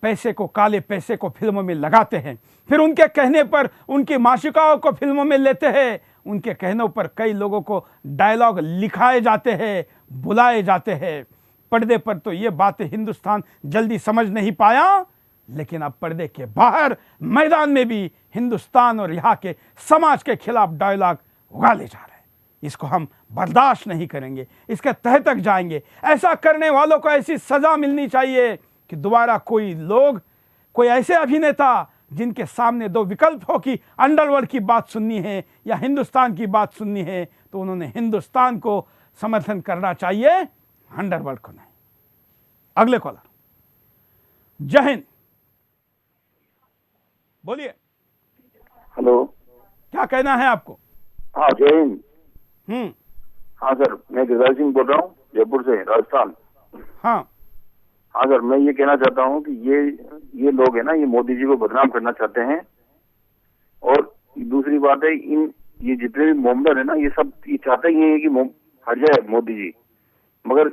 पैसे को, काले पैसे को फिल्मों में लगाते हैं। फिर उनके कहने पर उनकी मासिकाओं को फिल्मों में लेते हैं। उनके कहनों पर कई लोगों को डायलॉग लिखाए जाते हैं, बुलाए जाते हैं। पर्दे पर तो ये बातें हिंदुस्तान जल्दी समझ नहीं पाया, लेकिन अब पर्दे के बाहर मैदान में भी हिंदुस्तान और यहाँ के समाज के खिलाफ डायलॉग उगाले जा रहे हैं। इसको हम बर्दाश्त नहीं करेंगे, इसके तह तक जाएंगे। ऐसा करने वालों को ऐसी सजा मिलनी चाहिए कि दोबारा कोई ऐसे अभिनेता जिनके सामने 2 विकल्प हो कि अंडरवर्ल्ड की बात सुननी है या हिंदुस्तान की बात सुननी है, तो उन्होंने हिंदुस्तान को समर्थन करना चाहिए, अंडरवर्ल्ड को नहीं। अगले कॉलर। जय हिंद। बोलिए। हेलो, क्या कहना है आपको? हाँ, जय हिंद। हाँ सर, मैं गिरिराज सिंह बोल रहा हूँ, जयपुर से, राजस्थान। हाँ सर, मैं ये कहना चाहता हूँ कि ये लोग है ना, ये मोदी जी को बदनाम करना चाहते हैं। और दूसरी बात है, ये जितने भी मोमडन है ना, ये सब ये चाहते ही हैं कि हट जाए मोदी जी। मगर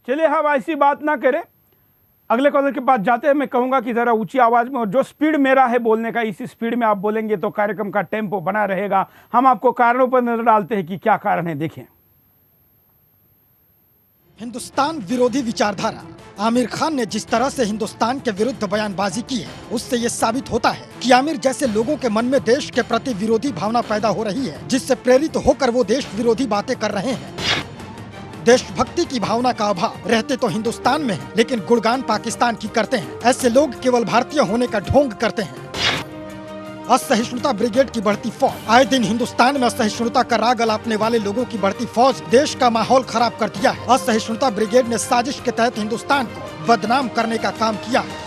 चलिए हम ऐसी बात ना करें। अगले कॉलर के पास जाते हैं। मैं कहूंगा कि जरा ऊंची आवाज में, और जो स्पीड मेरा है बोलने का, इसी स्पीड में आप बोलेंगे तो कार्यक्रम का टेम्पो बना रहेगा। हम आपको कारणों पर नजर डालते हैं कि क्या कारण है, देखें। हिंदुस्तान विरोधी विचारधारा। आमिर खान ने जिस तरह से हिंदुस्तान के विरुद्ध बयानबाजी की है, उससे ये साबित होता है कि आमिर जैसे लोगों के मन में देश के प्रति विरोधी भावना पैदा हो रही है, जिससे प्रेरित होकर वो देश विरोधी बातें कर रहे हैं। देशभक्ति की भावना का अभाव रहते तो हिंदुस्तान में है, लेकिन गुणगान पाकिस्तान की करते हैं। ऐसे लोग केवल भारतीय होने का ढोंग करते हैं। असहिष्णुता ब्रिगेड की बढ़ती फौज। आए दिन हिंदुस्तान में असहिष्णुता का राग अलापने वाले लोगों की बढ़ती फौज देश का माहौल खराब कर दिया है। असहिष्णुता ब्रिगेड ने साजिश के तहत हिंदुस्तान को बदनाम करने का काम किया है।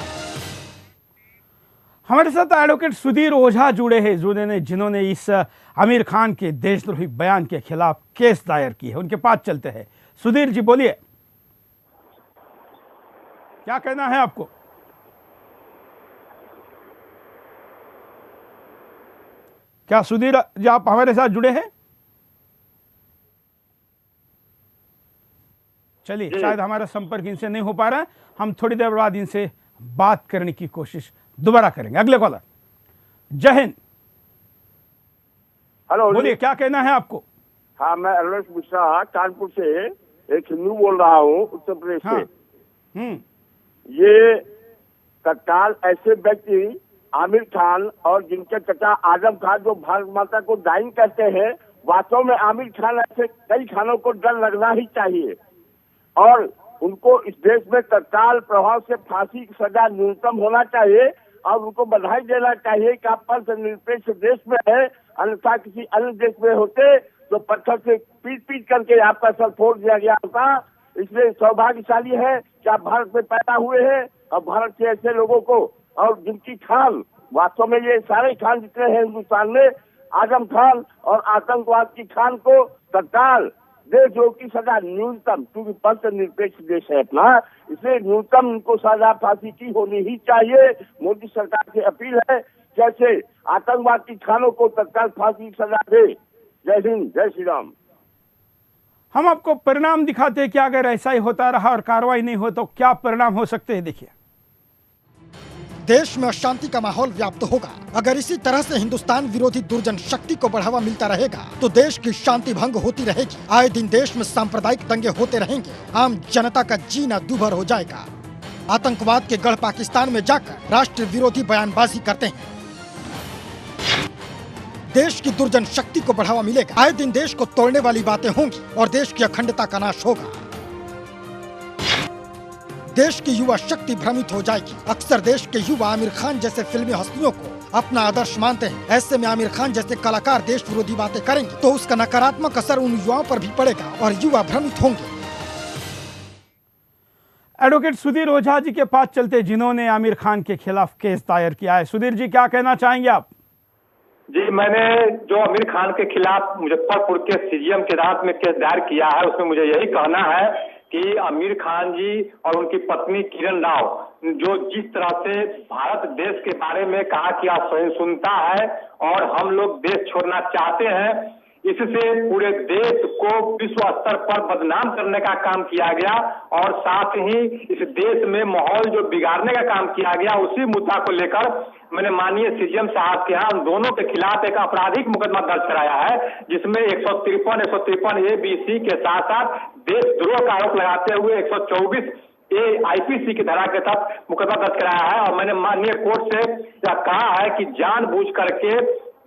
हमारे साथ एडवोकेट सुधीर ओझा जुड़े हैं, जिन्होंने इस आमिर खान के देशद्रोही बयान के खिलाफ केस दायर की है। उनके पास चलते हैं। सुधीर जी बोलिए, क्या कहना है आपको? क्या सुधीर जी आप हमारे साथ जुड़े हैं? चलिए, शायद हमारा संपर्क इनसे नहीं हो पा रहा है। हम थोड़ी देर बाद इनसे बात करने की कोशिश दोबारा करेंगे। अगले कॉलर, जय हिंद। हेलो, बोलिए, क्या कहना है आपको? हाँ, मैं अरविंद मिश्रा कानपुर से एक हिंदू बोल रहा हूँ, उत्तर प्रदेश से। ये तत्काल ऐसे व्यक्ति आमिर खान और जिनके चचा आजम खान जो भारत माता को डाइन कहते हैं, वास्तव में आमिर खान ऐसे कई खानों को डर लगना ही चाहिए और उनको इस देश में तत्काल प्रभाव से फांसी की सजा न्यूनतम होना चाहिए और उनको बधाई देना चाहिए कि आप निरपेक्ष देश में है, अन्यथा किसी अन्य देश में होते तो पत्थर से पीट करके आपका सर फोड़ दिया गया होता। इसलिए सौभाग्यशाली है कि आप भारत में पैदा हुए हैं और भारत के ऐसे लोगों को, और जिनकी खान, वास्तव में ये सारे खान जितने हैं हिंदुस्तान में, आजम खान और आतंकवाद की खान को तत्काल देशद्रोह की सजा न्यूनतम, क्योंकि पंथ निरपेक्ष देश है अपना, इसलिए न्यूनतम उनको सजा फांसी की होनी ही चाहिए। मोदी सरकार से अपील है जैसे आतंकवाद की खानों को तत्काल फांसी की सजा दे। जय हिंद, जय श्री राम। हम आपको परिणाम दिखाते हैं कि अगर ऐसा ही होता रहा और कार्रवाई नहीं हो तो क्या परिणाम हो सकते हैं। देखिए, देश में अशांति का माहौल व्याप्त होगा। अगर इसी तरह से हिंदुस्तान विरोधी दुर्जन शक्ति को बढ़ावा मिलता रहेगा तो देश की शांति भंग होती रहेगी। आए दिन देश में सांप्रदायिक दंगे होते रहेंगे। आम जनता का जीना दूभर हो जाएगा। आतंकवाद के गढ़ पाकिस्तान में जाकर राष्ट्र विरोधी बयानबाजी करते हैं। देश की दुर्जन शक्ति को बढ़ावा मिलेगा। आए दिन देश को तोड़ने वाली बातें होंगी और देश की अखंडता का नाश होगा। देश की युवा शक्ति भ्रमित हो जाएगी। अक्सर देश के युवा आमिर खान जैसे फिल्मी हस्तियों को अपना आदर्श मानते हैं। ऐसे में आमिर खान जैसे कलाकार देश विरोधी बातें करेंगे तो उसका नकारात्मक असर उन युवाओं पर भी पड़ेगा और युवा भ्रमित होंगे। एडवोकेट सुधीर ओझा जी के पास चलते, जिन्होंने आमिर खान के खिलाफ केस दायर किया है। सुधीर जी, क्या कहना चाहेंगे आप? जी, मैंने जो आमिर खान के खिलाफ मुजफ्फरपुर के सीजीएम की अदालत में केस दायर किया है, उसमें मुझे यही कहना है कि आमिर खान जी और उनकी पत्नी किरण राव जो जिस तरह से भारत देश के बारे में कहा कि असहिष्णुता है और हम लोग देश छोड़ना चाहते हैं, इससे पूरे देश को विश्व स्तर पर बदनाम करने का काम किया गया और साथ ही इस देश में माहौल जो बिगाड़ने का काम किया गया, उसी मुद्दा को लेकर मैंने माननीय सीजीएम साहब के यहाँ दोनों के खिलाफ एक आपराधिक मुकदमा दर्ज कराया है, जिसमें 153 ए बी सी के साथ साथ देशद्रोह का आरोप लगाते हुए 124 आईपीसी की धारा के तहत मुकदमा दर्ज कराया है। और मैंने माननीय कोर्ट से यह कहा है कि जानबूझ करके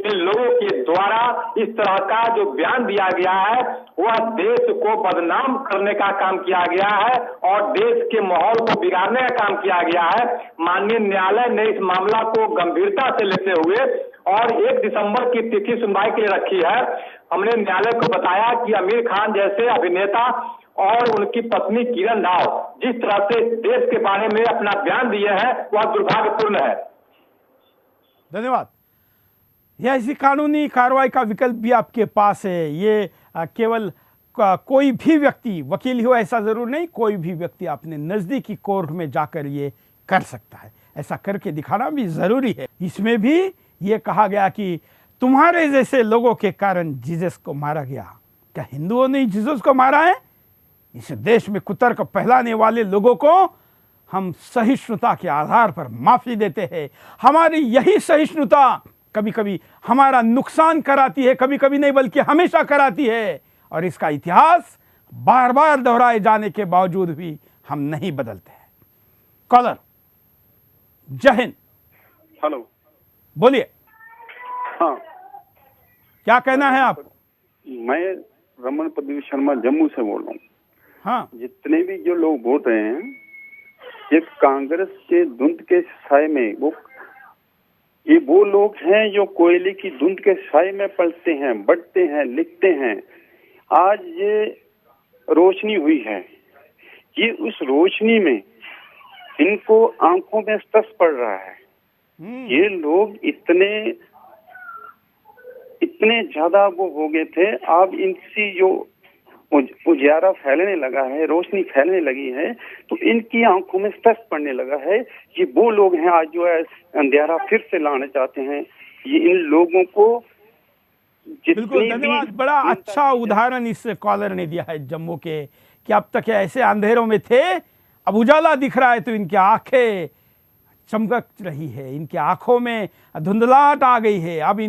इन लोगों के द्वारा इस तरह का जो बयान दिया गया है वह देश को बदनाम करने का काम किया गया है और देश के माहौल को बिगाड़ने का काम किया गया है। माननीय न्यायालय ने इस मामला को गंभीरता से लेते हुए और 1 दिसंबर की तिथि सुनवाई के लिए रखी है। हमने न्यायालय को बताया कि आमिर खान जैसे अभिनेता और उनकी पत्नी किरण राव जिस तरह से देश के बारे में अपना बयान दिए हैं वह दुर्भाग्यपूर्ण है। धन्यवाद। यह ऐसी कानूनी कार्रवाई का विकल्प भी आपके पास है। ये केवल कोई भी व्यक्ति वकील ही हो ऐसा जरूर नहीं, कोई भी व्यक्ति अपने नजदीकी कोर्ट में जाकर ये कर सकता है। ऐसा करके दिखाना भी जरूरी है। इसमें भी ये कहा गया कि तुम्हारे जैसे लोगों के कारण जीसस को मारा गया। क्या हिंदुओं ने जीसस को मारा है? इस देश में कुतर्क फैलाने वाले लोगों को हम सहिष्णुता के आधार पर माफी देते हैं। हमारी यही सहिष्णुता कभी कभी हमारा नुकसान कराती है, कभी कभी नहीं बल्कि हमेशा कराती है, और इसका इतिहास बार बार दोहराए जाने के बावजूद भी हम नहीं बदलते हैं। कॉलर, जय हिंद। हेलो, बोलिए। हाँ, क्या कहना है आप? मैं रमन प्रदीप शर्मा जम्मू से बोल रहा हूँ। हाँ, जितने भी जो लोग बोल रहे हैं ये कांग्रेस के धुंध के साए में वो लोग हैं जो कोयले की धुंध के साए में पलते हैं, बढ़ते हैं, लिखते हैं। आज ये रोशनी हुई है, ये उस रोशनी में इनको आंखों में स्पर्श पड़ रहा है। ये लोग इतने ज्यादा वो हो गए थे, अब इनसी जो उजियारा फैलने लगा है, रोशनी फैलने लगी है, तो इनकी आंखों में स्पर्श पड़ने लगा है। ये वो लोग हैं आज जो है अंधेरा फिर से लाना चाहते हैं। ये इन लोगों को बिल्कुल धन्यवाद। बड़ा अच्छा उदाहरण इस कॉलर ने दिया है जम्मू के, कि अब तक ऐसे अंधेरों में थे, अब उजाला दिख रहा है तो इनकी आंखें चमक रही है, इनकी आंखों में धुंधलाहट आ गई है। अब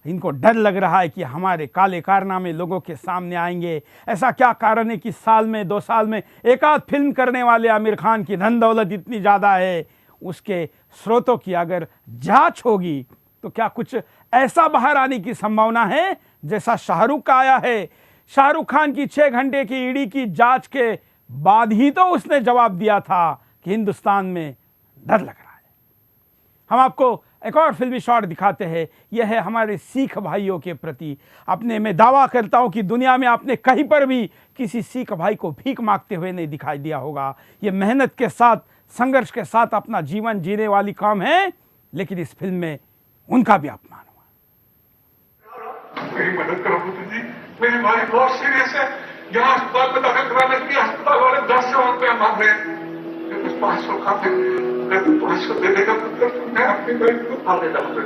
इनको डर लग रहा है कि हमारे काले कारनामे लोगों के सामने आएंगे। ऐसा क्या कारण है कि साल में 2 साल में एक आध फिल्म करने वाले आमिर खान की धन दौलत इतनी ज़्यादा है, उसके स्रोतों की अगर जांच होगी तो क्या कुछ ऐसा बाहर आने की संभावना है जैसा शाहरुख का आया है? शाहरुख खान की 6 घंटे की ईडी की जांच के बाद ही तो उसने जवाब दिया था कि हिंदुस्तान में डर लग रहा है। हम आपको एक और फिल्मी शॉट दिखाते हैं। यह है हमारे सिख भाइयों के प्रति। अपने मैं दावा करता हूं कि दुनिया में आपने कहीं पर भी किसी सिख भाई को भीख मांगते हुए नहीं दिखाई दिया होगा। ये मेहनत के साथ, संघर्ष के साथ अपना जीवन जीने वाली कौम है, लेकिन इस फिल्म में उनका भी अपमान हुआ। मेरी मदद करो पुत्र जी, मेरी भाई बहुत सीरियस है, यहाँ अस्पताल में दाखिल कराने के लिए अस्पताल वाले 10 रुपया मांग रहे हैं। 500 खाते, मैं 500 दे देगा पुत्र, मैं अपनी भाई को खा देता पुत्र।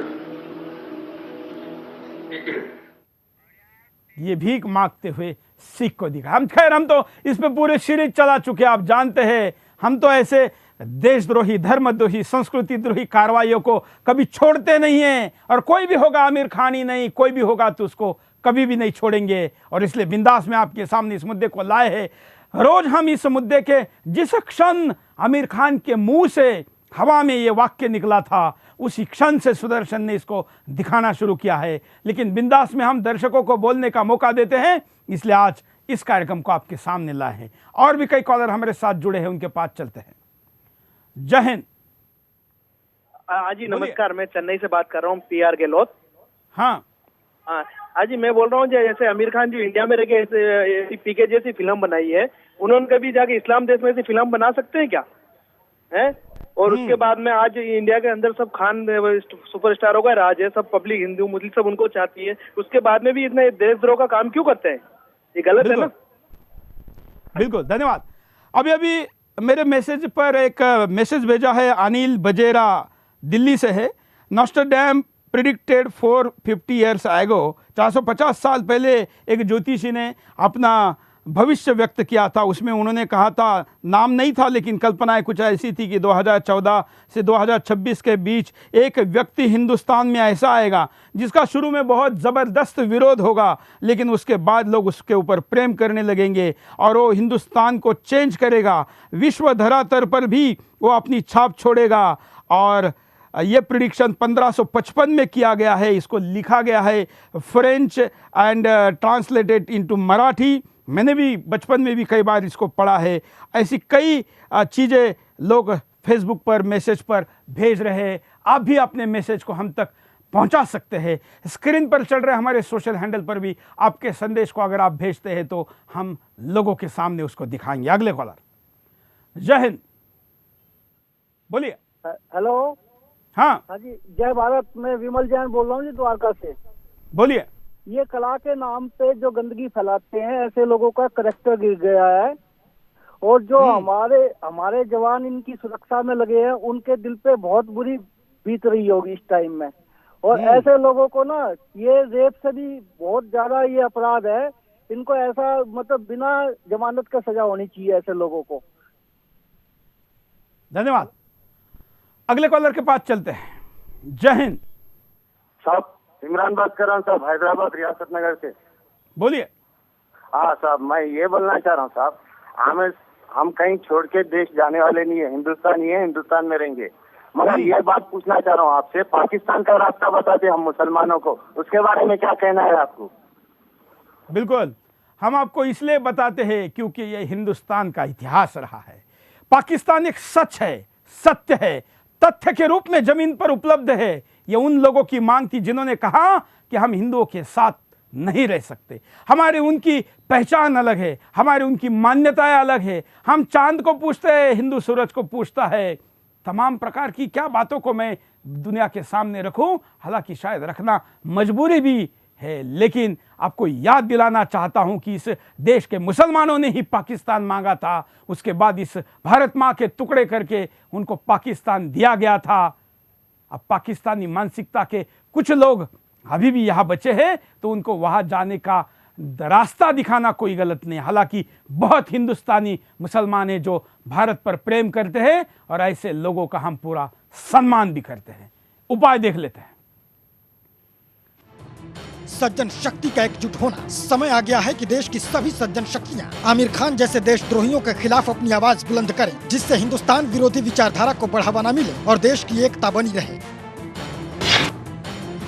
ये भीख मांगते हुए सिख को दिखा। हम तो इस पे पूरे सीरीज चला चुके, आप जानते हैं। हम तो ऐसे देशद्रोही, धर्मद्रोही, संस्कृति द्रोही कार्रवाइयों को कभी छोड़ते नहीं हैं, और कोई भी होगा, आमिर खान ही नहीं, कोई भी होगा तो उसको कभी भी नहीं छोड़ेंगे। और इसलिए बिंदास में आपके सामने इस मुद्दे को लाए हैं। रोज हम इस मुद्दे के, जिस क्षण आमिर खान के मुंह से हवा में ये वाक्य निकला था, उसी क्षण से सुदर्शन ने इसको दिखाना शुरू किया है। लेकिन बिंदास में हम दर्शकों को बोलने का मौका देते हैं, इसलिए आज इस कार्यक्रम को आपके सामने लाए हैं। और भी कई कॉलर हमारे साथ जुड़े हैं, उनके पास चलते हैं। जय हिंद। जी नमस्कार, मैं चेन्नई से बात कर रहा हूँ, PR गहलोत। हाँ जी मैं बोल रहा हूँ, जैसे आमिर खान जो इंडिया में रह के ऐसी PK जैसी फिल्म बनाई है, उन्होंने कभी जाके इस्लाम देश में ऐसी फिल्म बना सकते हैं क्या? है? और उसके बाद में आज इंडिया के अंदर सब खान सुपरस्टारों का राज है, सब पब्लिक हिंदू मुस्लिम सब उनको चाहती है, उसके बाद में भी इतने देशद्रोह का काम क्यों करते हैं? ये गलत है ना? बिल्कुल धन्यवाद। अभी मेरे मैसेज पर एक मैसेज भेजा है, अनिल बजेरा दिल्ली से है। नॉस्ट्रडेम प्रिडिक्टेड 450 ईयर्स एगो, 450 साल पहले एक ज्योतिषी ने अपना भविष्य व्यक्त किया था। उसमें उन्होंने कहा था, नाम नहीं था लेकिन कल्पनाएं कुछ ऐसी थी कि 2014 से 2026 के बीच एक व्यक्ति हिंदुस्तान में ऐसा आएगा जिसका शुरू में बहुत ज़बरदस्त विरोध होगा, लेकिन उसके बाद लोग उसके ऊपर प्रेम करने लगेंगे और वो हिंदुस्तान को चेंज करेगा, विश्व धरातल पर भी वो अपनी छाप छोड़ेगा। और ये प्रिडिक्शन 1555 में किया गया है। इसको लिखा गया है French and translated into Marathi. मैंने भी बचपन में भी कई बार इसको पढ़ा है। ऐसी कई चीज़ें लोग फेसबुक पर मैसेज पर भेज रहे हैं। आप भी अपने मैसेज को हम तक पहुंचा सकते हैं। स्क्रीन पर चल रहे हमारे सोशल हैंडल पर भी आपके संदेश को अगर आप भेजते हैं तो हम लोगों के सामने उसको दिखाएंगे। अगले कॉलर, जय हिंद, बोलिए। हेलो। हाँ जी, जय भारत। मैं विमल जैन बोल रहा हूँ जी, द्वारका से। बोलिए। ये कला के नाम पे जो गंदगी फैलाते हैं, ऐसे लोगों का करैक्टर गिर गया है। और जो हमारे जवान इनकी सुरक्षा में लगे हैं, उनके दिल पे बहुत बुरी बीत रही होगी इस टाइम में। और ऐसे लोगों को ना, ये रेप से भी बहुत ज्यादा ये अपराध है, इनको ऐसा मतलब बिना जमानत का सजा होनी चाहिए ऐसे लोगों को। धन्यवाद। अगले कॉलर के पास चलते हैं। जय हिंद साहब, इमरान बात कर रहा हूँ साहब, हैदराबाद रियासत नगर से। बोलिए। हाँ साहब, मैं ये बोलना चाह रहा हूँ साहब, हम कहीं छोड़ के देश जाने वाले नहीं है, हिंदुस्तानी है, हिंदुस्तान में रहेंगे। मगर ये बात पूछना चाह रहा हूँ आपसे, पाकिस्तान का रास्ता बताते हम मुसलमानों को, उसके बारे में क्या कहना है आपको? बिल्कुल, हम आपको इसलिए बताते हैं क्योंकि ये हिंदुस्तान का इतिहास रहा है। पाकिस्तान एक सच है, सत्य है, तथ्य के रूप में जमीन पर उपलब्ध है। ये उन लोगों की मांग थी जिन्होंने कहा कि हम हिंदुओं के साथ नहीं रह सकते, हमारी उनकी पहचान अलग है, हमारी उनकी मान्यताएं अलग है। हम चांद को पूछते हैं, हिंदू सूरज को पूछता है। तमाम प्रकार की क्या बातों को मैं दुनिया के सामने रखूं, हालांकि शायद रखना मजबूरी भी है, लेकिन आपको याद दिलाना चाहता हूं कि इस देश के मुसलमानों ने ही पाकिस्तान मांगा था। उसके बाद इस भारत माँ के टुकड़े करके उनको पाकिस्तान दिया गया था। अब पाकिस्तानी मानसिकता के कुछ लोग अभी भी यहाँ बचे हैं, तो उनको वहाँ जाने का रास्ता दिखाना कोई गलत नहीं। हालांकि बहुत हिंदुस्तानी मुसलमान हैं जो भारत पर प्रेम करते हैं, और ऐसे लोगों का हम पूरा सम्मान भी करते हैं। उपाय देख लेते हैं। सज्जन शक्ति का एकजुट होना। समय आ गया है कि देश की सभी सज्जन शक्तियां आमिर खान जैसे देशद्रोहियों के खिलाफ अपनी आवाज बुलंद करें, जिससे हिंदुस्तान विरोधी विचारधारा को बढ़ावा न मिले और देश की एकता बनी रहे।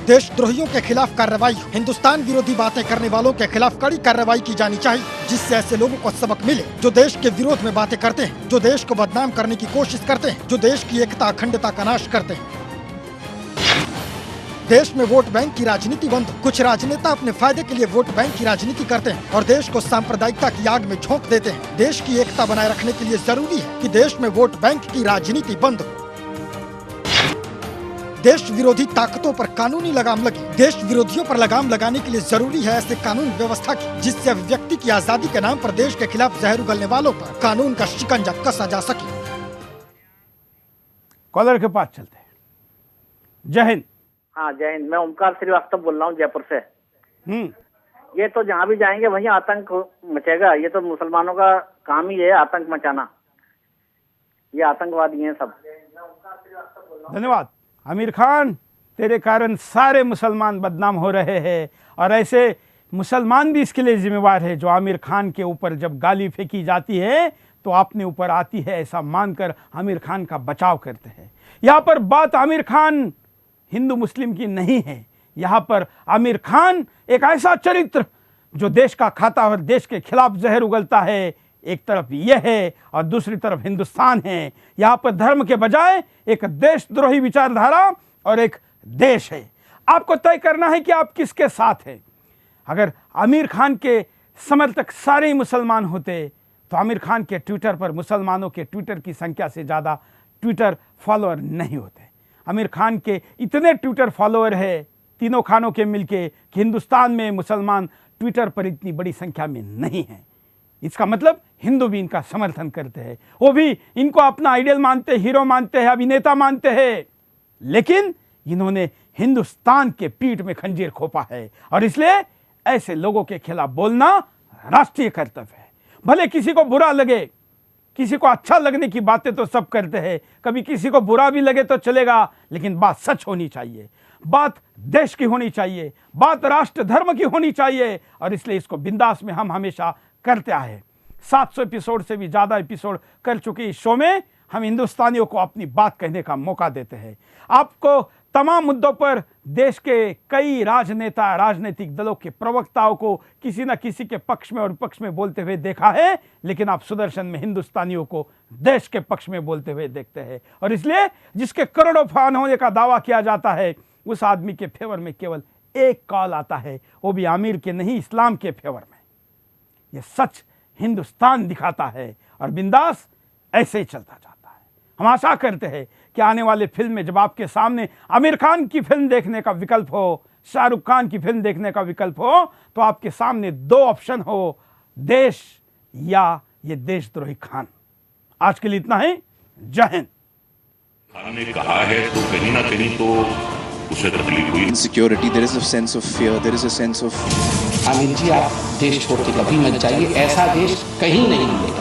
देशद्रोहियों के खिलाफ कार्रवाई, हिंदुस्तान विरोधी बातें करने वालों के खिलाफ कड़ी कार्रवाई की जानी चाहिए, जिससे ऐसे लोगों को सबक मिले जो देश के विरोध में बातें करते हैं, जो देश को बदनाम करने की कोशिश करते हैं, जो देश की एकता अखंडता का नाश करते हैं। देश में वोट बैंक की राजनीति बंद। कुछ राजनेता अपने फायदे के लिए वोट बैंक की राजनीति करते हैं और देश को सांप्रदायिकता की आग में झोंक देते हैं। देश की एकता बनाए रखने के लिए जरूरी है कि देश में वोट बैंक की राजनीति बंद हो। देश विरोधी ताकतों पर कानूनी लगाम लगे। देश विरोधियों पर लगाम लगाने के लिए जरूरी है ऐसे कानून व्यवस्था की जिससे व्यक्ति की आजादी के नाम पर देश के खिलाफ जहर उगलने वालों पर कानून का शिकंजा कसा जा सके। कॉलर के पास चलते हैं। जय हिंद। हाँ जय हिंद, मैं ओमकार श्रीवास्तव बोल रहा हूँ जयपुर से। ये तो जहाँ भी जाएंगे वहीं आतंक मचेगा। ये तो मुसलमानों का काम ही है आतंक मचाना, ये आतंकवादी हैं सब। धन्यवाद। आमिर खान, तेरे कारण सारे मुसलमान बदनाम हो रहे हैं, और ऐसे मुसलमान भी इसके लिए जिम्मेवार है जो आमिर खान के ऊपर जब गाली फेंकी जाती है तो अपने ऊपर आती है, ऐसा मानकर आमिर खान का बचाव करते हैं। यहाँ पर बात आमिर खान हिंदू मुस्लिम की नहीं है। यहाँ पर आमिर खान एक ऐसा चरित्र जो देश का खाता और देश के खिलाफ जहर उगलता है। एक तरफ यह है और दूसरी तरफ हिंदुस्तान है। यहाँ पर धर्म के बजाय एक देशद्रोही विचारधारा और एक देश है। आपको तय करना है कि आप किसके साथ हैं। अगर आमिर खान के समर्थक सारे मुसलमान होते तो आमिर खान के ट्विटर पर मुसलमानों के ट्विटर की संख्या से ज़्यादा ट्विटर फॉलोअर नहीं होते। आमिर खान के इतने ट्विटर फॉलोअर है तीनों खानों के मिलके कि हिंदुस्तान में मुसलमान ट्विटर पर इतनी बड़ी संख्या में नहीं है। इसका मतलब हिंदू भी इनका समर्थन करते हैं, वो भी इनको अपना आइडियल मानते, हीरो मानते हैं, अभिनेता मानते हैं, लेकिन इन्होंने हिंदुस्तान के पीठ में खंजीर खोपा है और इसलिए ऐसे लोगों के खिलाफ बोलना राष्ट्रीय कर्तव्य है। भले किसी को बुरा लगे, किसी को अच्छा लगने की बातें तो सब करते हैं, कभी किसी को बुरा भी लगे तो चलेगा, लेकिन बात सच होनी चाहिए, बात देश की होनी चाहिए, बात राष्ट्र धर्म की होनी चाहिए, और इसलिए इसको बिंदास में हम हमेशा करते आए। 700 एपिसोड से भी ज़्यादा एपिसोड कर चुके इस शो में हम हिंदुस्तानियों को अपनी बात कहने का मौका देते हैं। आपको तमाम मुद्दों पर देश के कई राजनेता, राजनीतिक दलों के प्रवक्ताओं को किसी न किसी के पक्ष में और विपक्ष में बोलते हुए देखा है, लेकिन आप सुदर्शन में हिंदुस्तानियों को देश के पक्ष में बोलते हुए देखते हैं, और इसलिए जिसके करोड़ों फैन होने का दावा किया जाता है उस आदमी के फेवर में केवल एक कॉल आता है, वो भी आमिर के नहीं, इस्लाम के फेवर में। यह सच हिंदुस्तान दिखाता है और बिंदास ऐसे ही चलता जाता है। हम आशा करते हैं कि आने वाले फिल्म में जब आपके सामने आमिर खान की फिल्म देखने का विकल्प हो, शाहरुख खान की फिल्म देखने का विकल्प हो, तो आपके सामने दो ऑप्शन हो, देश या ये देशद्रोही खान। आज के लिए इतना ही। जय हिंद। खान ने कहा है तो कहीं ना कहीं तो उसे तकलीफ हुई। Insecurity, there is a sense of fear, there is a sense of Aamir जी, आप देश छोड़ के कभी मत जाइए, ऐसा देश कहीं नहीं मिलेगा।